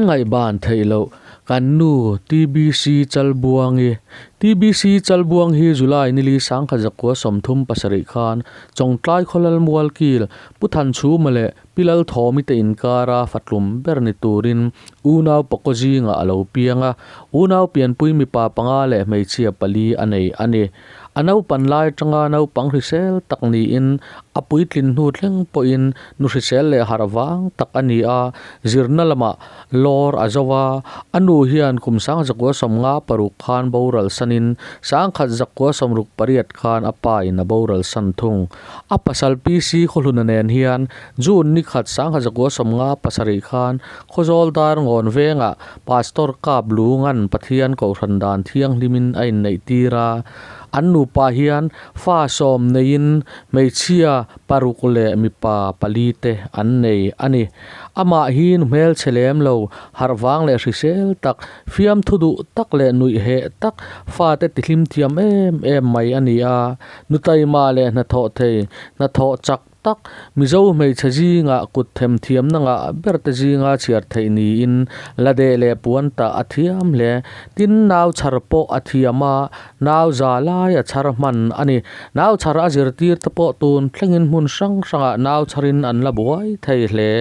ngai ban thailo kannu Tbc Chalbuangi July nili sang khajakwa somthum pasari khan chongtlai kholal mual kil puthan chu male pilal thomi te inkara fatlum berni turin unaw pokoji nga alo pianga unaw pian pui mi pa panga le meichia pali ane anau panlai tanga nau pang hrisel takni in apui tlin hu thleng po in nu hrisel le harhvang tak ani a zirna lama lor azawa anu hian kum sang zakwa somnga paruk khan boralsan in sang khat zakwa somruk pariat khan apa in boralsan thung a pasal pc kholunanen hian jun ni khat sang zakwa somnga pasari khan khozol dar ngon venga pastor kablungan pathian ko randan thiang limin ai nei tira annu pa hian fa sawm nein meichia parukule mipa palite an nei ani ama hin mel chelem lo harhvang le hrisel tak fiam thudu tak le nui he tak fa te thim thiam em mai ani a nu taima le na tho the na tho chak tak mizo mei chaji nga kut them thiam na nga berte ji nga chiar theini in lade le puanta athiam le tin naw charpo athiama naw zala ya charman ani naw chara zirtir tapo tun thlengin mun sang sanga naw charin an la buai thei hle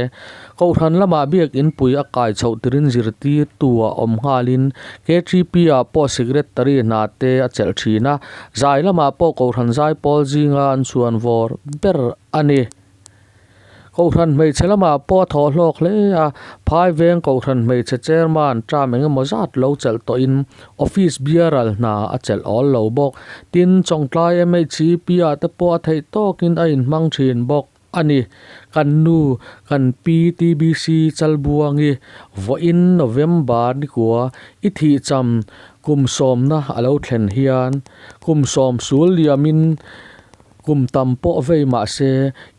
ko than lama biak in pui a kai chho tirin zirti tua om halin k3p a po secretary na te a chel thina zai lama po ko than zai pol ji nga an chuan vor ber ani ko than mei chelama po tho hlok le a phai veng ko than mei che chairman tra meng mozat lo chel to in office biaral na a chel all lo bok tin chongtlai mei chi pia te po thei tokin a in mang thin bok ani kannu kan Tbc Chalbuangi vo in November ni kwa i Thihcham kum sawm na alo thlen hian kum sawm sul liamin kum tampo vei ma se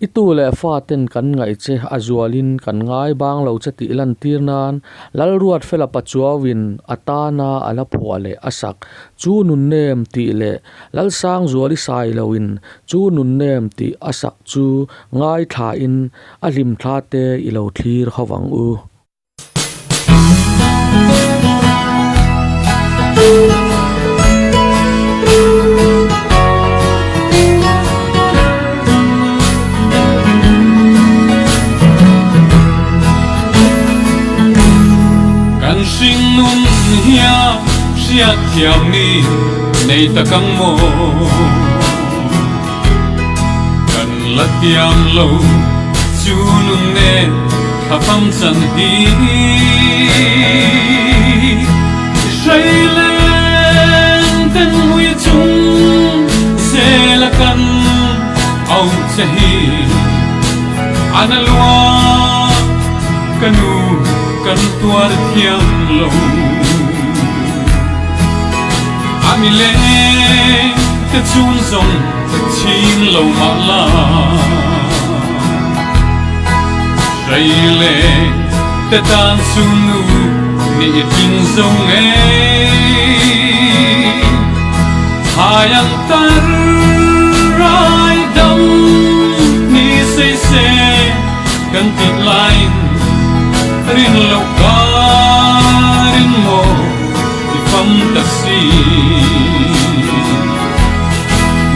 itu le faten kan ngai che azualin kan ngai bang lo chati lan tirnan lalruat fela pachuawin atana ala phwale asak chu nun nem ti le lal sang zuali sai lowin chu nun nem ti asak chu ngai tha in alim tha te ilo thlir hawang u thiam ni nei takang mo kan la thiam lo chu nun ne khapam chan hi Israelen kan hui chung se la kan au che hi analwa kanu kan tuar thiam lo amile te chun zong chin lo ma la Israele te tan sunu ni tin zong hayang tar rai dam ni se kan tin line rinloh karin mo ifam taksi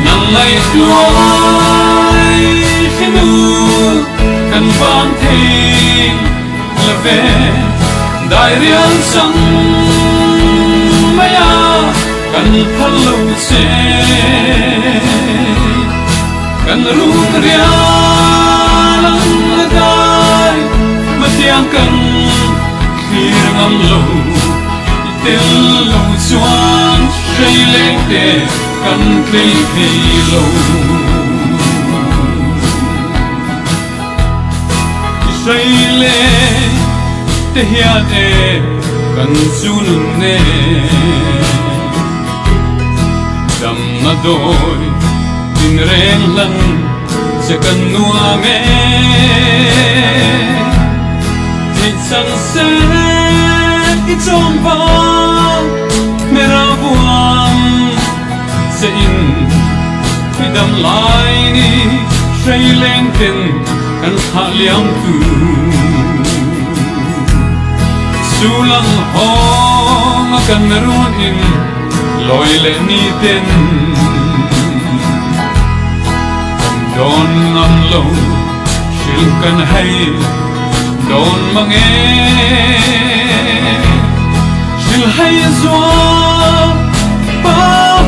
nang ai tuai khinu kan bang thing lave dai rian sang maya kan phalo se kan rung rian dai matiang kan khir ngam lo tel lo chuan sei le te kan klei thei lo sei le te hian e kan chun ne dam na doi tin reng lan se kan nuame Thihcham se i chom ba mera buam se in idam lai ni sei leng ten kan kha liam tu sulang hong akan meron in loi le ni ten don ngam lo shil kan hai don mange shil hai zwa pa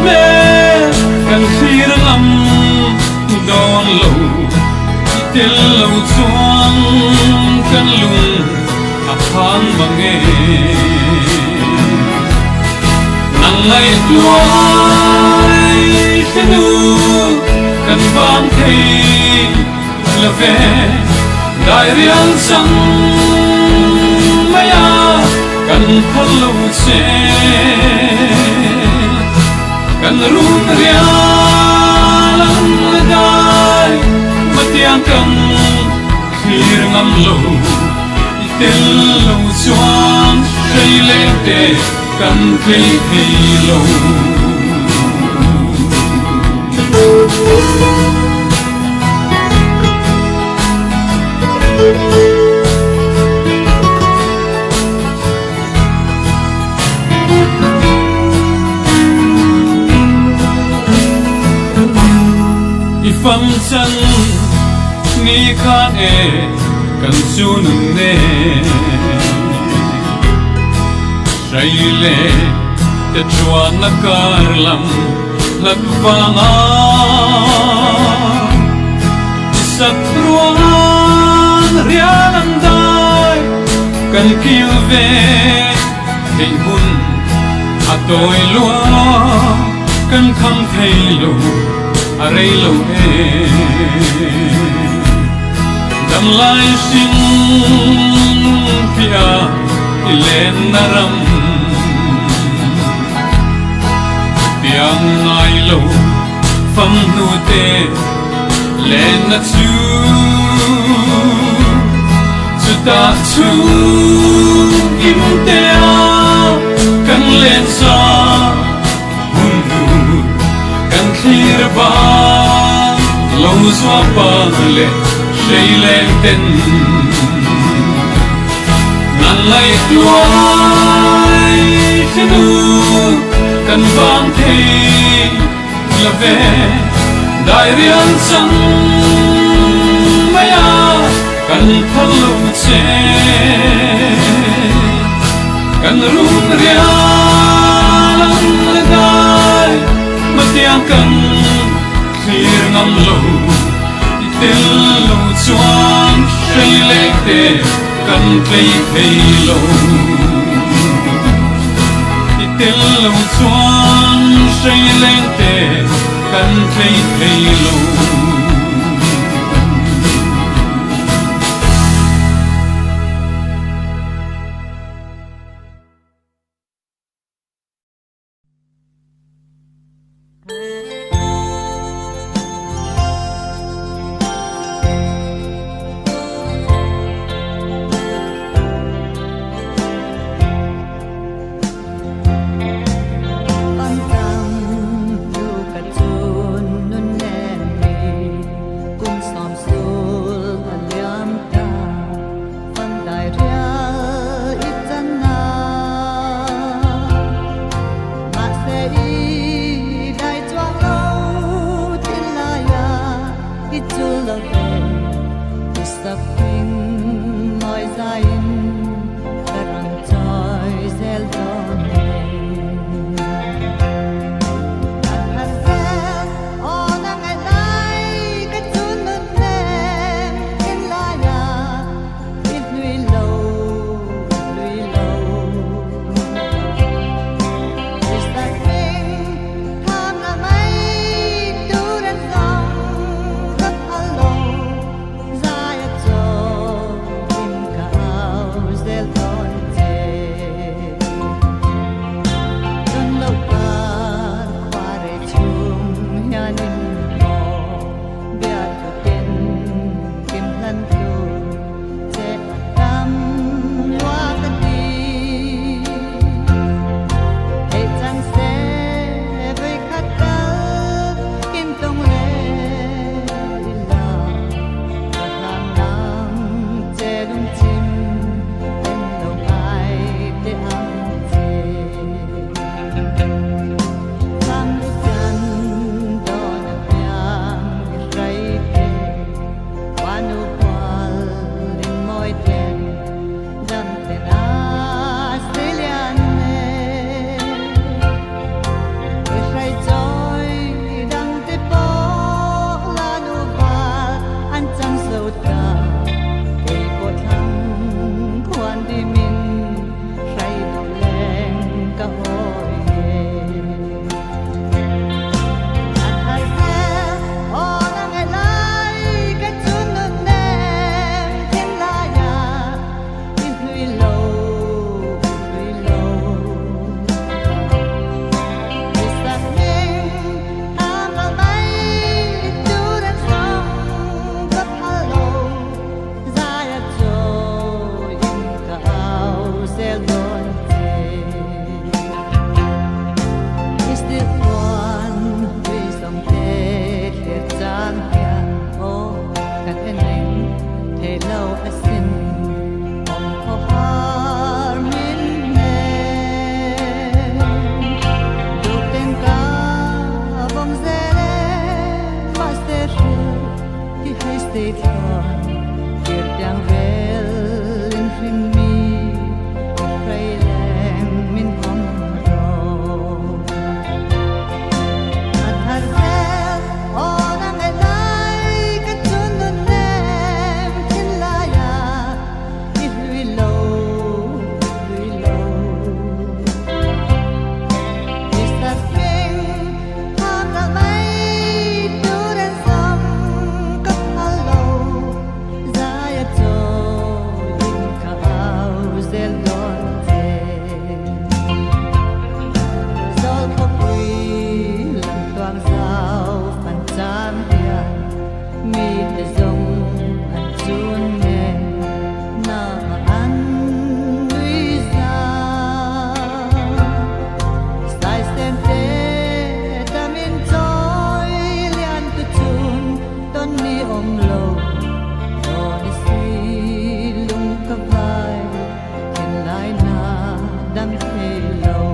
me kan khir ngam don lo til lo chuang kan lung apang mange nangai tuai khenu kan bang thei love dai rian sang maya kan thalo se kan run rian dai matiang kan khir ngam lo itel lo chuan sei le te kan thei thei lo ifam chan ni khan e kan chun ne Raile te chuan na karlam hlunbuanga sat ruan rialan dai kan kilve hei hun atoi lua kan kham thei lo arei lo e dam lai sin pia ilen naram tiang ngailoh pham nu te len na chu ta chu im te a kan len sa hun nu kan khir ba lo zwa pa le sei len ten nangai tuai khenu kan bang thei love dai rian sang maya kan thalo che kan run rian dai matiang kan khir ngam lo itel lo chuan sei le te kan thei thei lo itel lo chuan sei le te kan thei thei lo con tầm du cả chun nun nè lai na dam thei lo